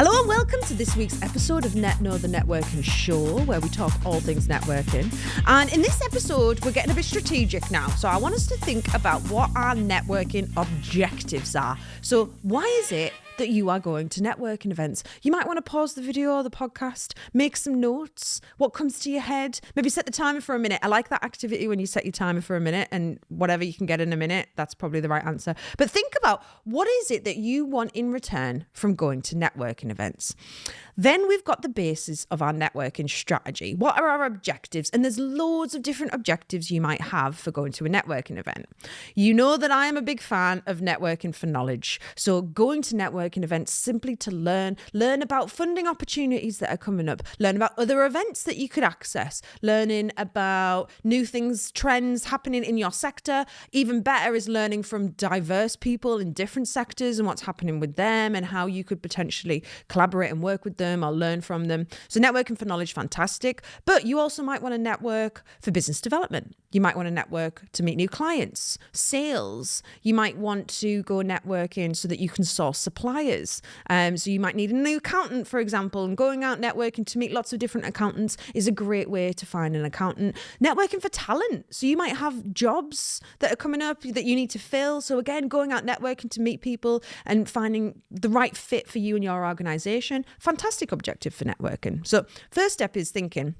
Hello and welcome to this week's episode of NetKno, the networking show, where we talk all things networking. And in this episode, we're getting a bit strategic now. So I want us to think about what our networking objectives are. So why is it that you are going to networking events? You might want to pause the video or the podcast, make some notes, what comes to your head, maybe set the timer for a minute. I like that activity when you set your timer for a minute, and whatever you can get in a minute, that's probably the right answer. But think about, what is it that you want in return from going to networking events? Then we've got the basis of our networking strategy. What are our objectives? And there's loads of different objectives you might have for going to a networking event. You know that I am a big fan of networking for knowledge. So going to networking events simply to learn about funding opportunities that are coming up, learn about other events that you could access, learning about new things, trends happening in your sector. Even better is learning from diverse people in different sectors and what's happening with them and how you could potentially collaborate and work with them or learn from them. So networking for knowledge, fantastic. But you also might want to network for business development. You might want to network to meet new clients, sales. You might want to go networking so that you can source suppliers. So you might need a new accountant, for example, and going out networking to meet lots of different accountants is a great way to find an accountant. Networking for talent. So you might have jobs that are coming up that you need to fill. So again, going out networking to meet people and finding the right fit for you and your organization. Fantastic objective for networking. So first step is thinking,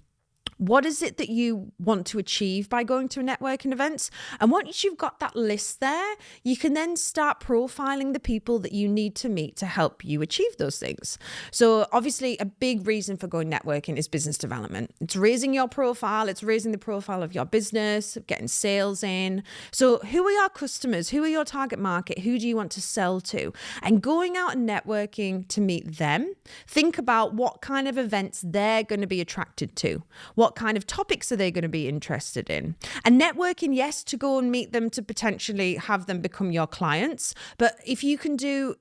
what is it that you want to achieve by going to a networking event? And once you've got that list there, you can then start profiling the people that you need to meet to help you achieve those things. So obviously a big reason for going networking is business development. It's raising your profile. It's raising the profile of your business, getting sales in. So who are your customers? Who are your target market? Who do you want to sell to? And going out and networking to meet them, think about what kind of events they're going to be attracted to. What kind of topics are they going to be interested in? And networking, yes, to go and meet them, to potentially have them become your clients. But if you can do,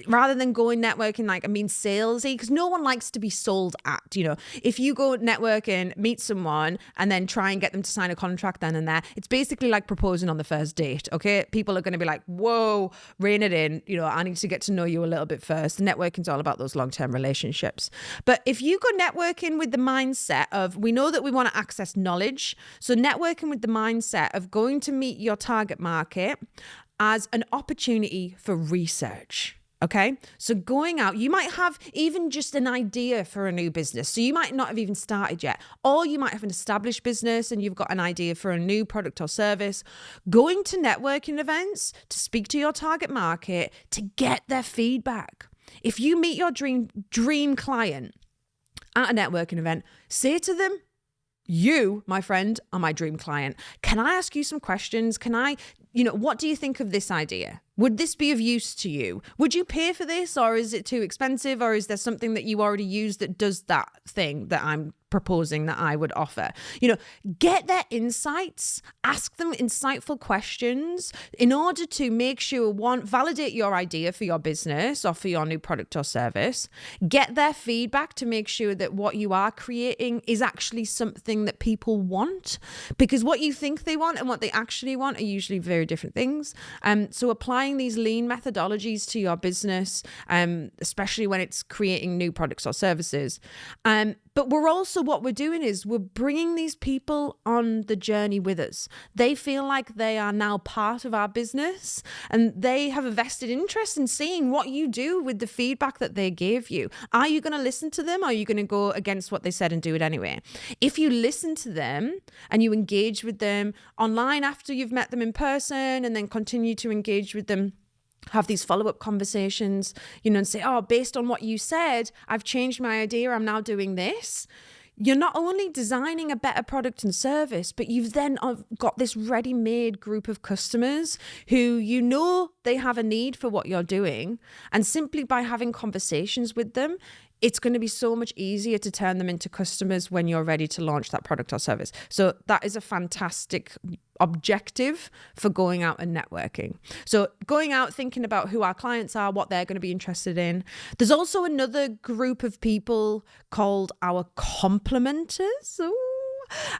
rather than going networking, salesy, because no one likes to be sold at, if you go networking, meet someone and then try and get them to sign a contract then and there, it's basically like proposing on the first date. Okay. People are going to be like, whoa, rein it in. I need to get to know you a little bit first. Networking's all about those long-term relationships. But if you go networking with the mindset of, we know that we want to access knowledge. So networking with the mindset of going to meet your target market as an opportunity for research. Okay, so going out, you might have even just an idea for a new business. So you might not have even started yet, or you might have an established business and you've got an idea for a new product or service. Going to networking events to speak to your target market, to get their feedback. If you meet your dream client at a networking event, say to them, you, my friend, are my dream client. Can I ask you some questions? What do you think of this idea? Would this be of use to you? Would you pay for this, or is it too expensive, or is there something that you already use that does that thing that I'm proposing that I would offer? Get their insights, ask them insightful questions in order to make sure, one, validate your idea for your business or for your new product or service, get their feedback to make sure that what you are creating is actually something that people want, because what you think they want and what they actually want are usually very different things. So applying these lean methodologies to your business, especially when it's creating new products or services. But what we're doing is we're bringing these people on the journey with us. They feel like they are now part of our business and they have a vested interest in seeing what you do with the feedback that they gave you. Are you going to listen to them, or are you going to go against what they said and do it anyway? If you listen to them and you engage with them online after you've met them in person and then continue to engage with them, have these follow-up conversations, and say, based on what you said, I've changed my idea. I'm now doing this. You're not only designing a better product and service, but you've then got this ready-made group of customers who they have a need for what you're doing. And simply by having conversations with them, it's going to be so much easier to turn them into customers when you're ready to launch that product or service. So that is a fantastic objective for going out and networking. So going out, thinking about who our clients are, what they're going to be interested in. There's also another group of people called our complementers. Ooh.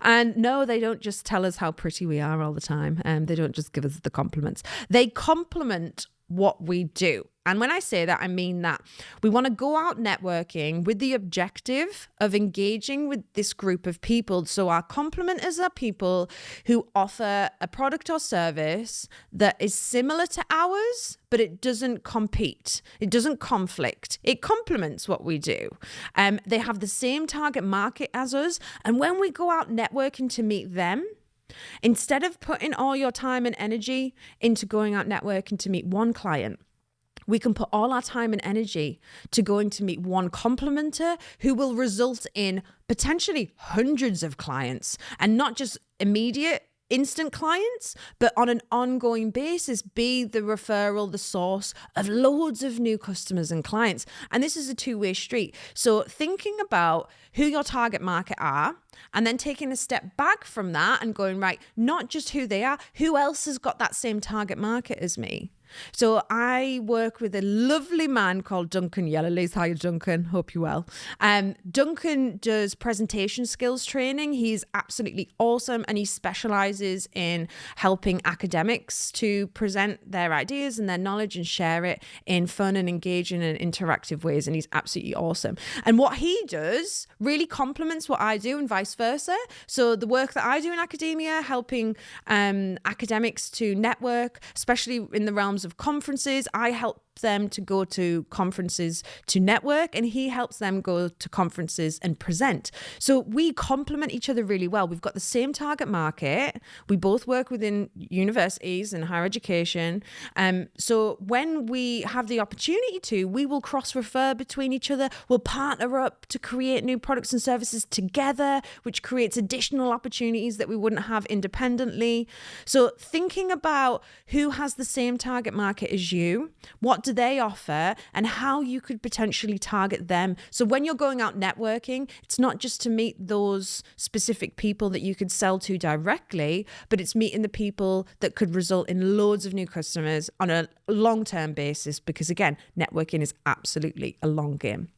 And no, they don't just tell us how pretty we are all the time. They don't just give us the compliments. They complement what we do. And when I say that, I mean that we want to go out networking with the objective of engaging with this group of people. So our complementers are people who offer a product or service that is similar to ours, but it doesn't compete. It doesn't conflict. It complements what we do. They have the same target market as us. And when we go out networking to meet them, instead of putting all your time and energy into going out networking to meet one client, we can put all our time and energy to going to meet one complementer who will result in potentially hundreds of clients, and not just immediate instant clients, but on an ongoing basis, be the referral, the source of loads of new customers and clients. And this is a two-way street. So thinking about who your target market are, and then taking a step back from that and going, right, not just who they are, who else has got that same target market as me? So I work with a lovely man called Duncan Yellowlees. Hi, Duncan. Hope you're well. Duncan does presentation skills training. He's absolutely awesome, and he specializes in helping academics to present their ideas and their knowledge and share it in fun and engaging and interactive ways. And he's absolutely awesome. And what he does really complements what I do and vice versa. So the work that I do in academia, helping academics to network, especially in the realms of conferences, I help them to go to conferences to network, and he helps them go to conferences and present. So we complement each other really well. We've got the same target market. We both work within universities and higher education. So when we have the opportunity to, we will cross-refer between each other. We'll partner up to create new products and services together, which creates additional opportunities that we wouldn't have independently. So thinking about who has the same target market as you, what do they offer, and how you could potentially target them. So when you're going out networking, it's not just to meet those specific people that you could sell to directly, but it's meeting the people that could result in loads of new customers on a long-term basis, because again, networking is absolutely a long game.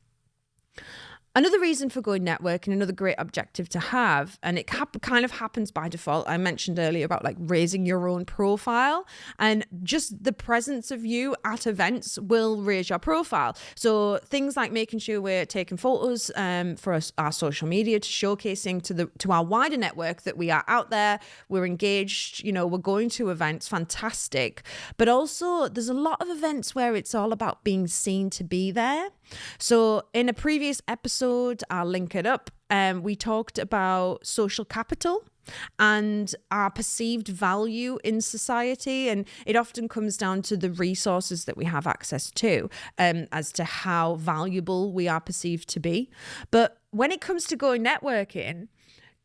Another reason for going networking, another great objective to have, and it kind of happens by default. I mentioned earlier about like raising your own profile, and just the presence of you at events will raise your profile. So things like making sure we're taking photos for us, our social media, to showcasing to our wider network that we are out there, we're engaged, we're going to events, fantastic. But also there's a lot of events where it's all about being seen to be there. So in a previous episode, I'll link it up, we talked about social capital and our perceived value in society. And it often comes down to the resources that we have access to, as to how valuable we are perceived to be. But when it comes to going networking,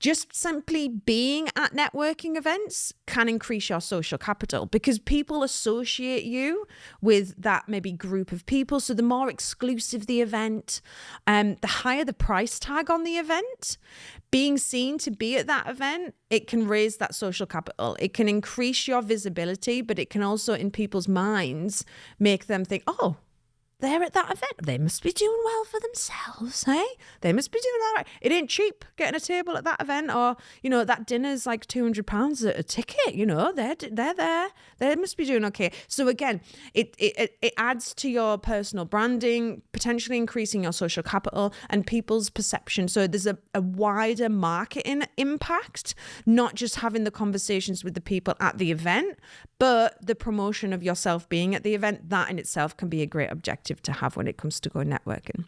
just simply being at networking events can increase your social capital, because people associate you with that maybe group of people. So the more exclusive the event, the higher the price tag on the event, being seen to be at that event, it can raise that social capital. It can increase your visibility, but it can also, in people's minds, make them think, oh, they're at that event, they must be doing well for themselves, hey? They must be doing all right. It ain't cheap getting a table at that event, or, that dinner's like £200 a ticket, they're there. They must be doing okay. So again, it adds to your personal branding, potentially increasing your social capital and people's perception. So there's a wider marketing impact, not just having the conversations with the people at the event, but the promotion of yourself being at the event. That in itself can be a great objective to have when it comes to going networking.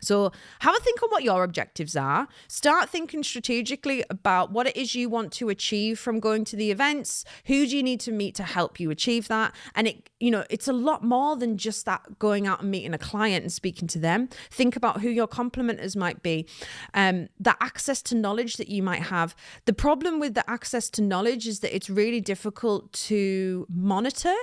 So have a think on what your objectives are. Start thinking strategically about what it is you want to achieve from going to the events. Who do you need to meet to help you achieve that? And it's a lot more than just that going out and meeting a client and speaking to them. Think about who your complementers might be, the access to knowledge that you might have. The problem with the access to knowledge is that it's really difficult to monitor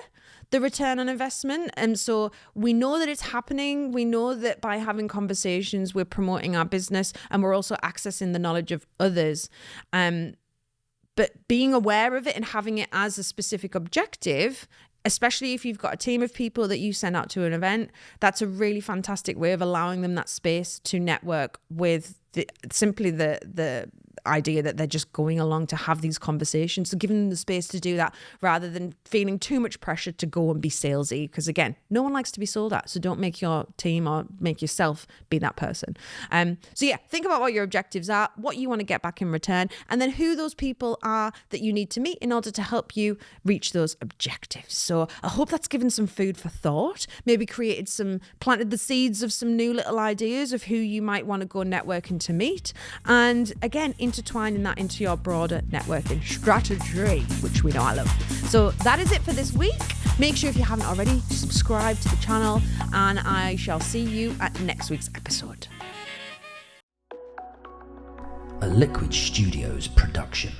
the return on investment. And so we know that it's happening. We know that by having conversations, we're promoting our business, and we're also accessing the knowledge of others. But being aware of it and having it as a specific objective, especially if you've got a team of people that you send out to an event, that's a really fantastic way of allowing them that space to network with the idea that they're just going along to have these conversations. So giving them the space to do that rather than feeling too much pressure to go and be salesy. Because again, no one likes to be sold at. So don't make your team or make yourself be that person. So yeah, think about what your objectives are, what you want to get back in return, and then who those people are that you need to meet in order to help you reach those objectives. So I hope that's given some food for thought, maybe planted the seeds of some new little ideas of who you might want to go networking to meet. And again, intertwining that into your broader networking strategy, which we know I love. So that is it for this week. Make sure if you haven't already, subscribe to the channel, and I shall see you at next week's episode. A Liquid Studios production.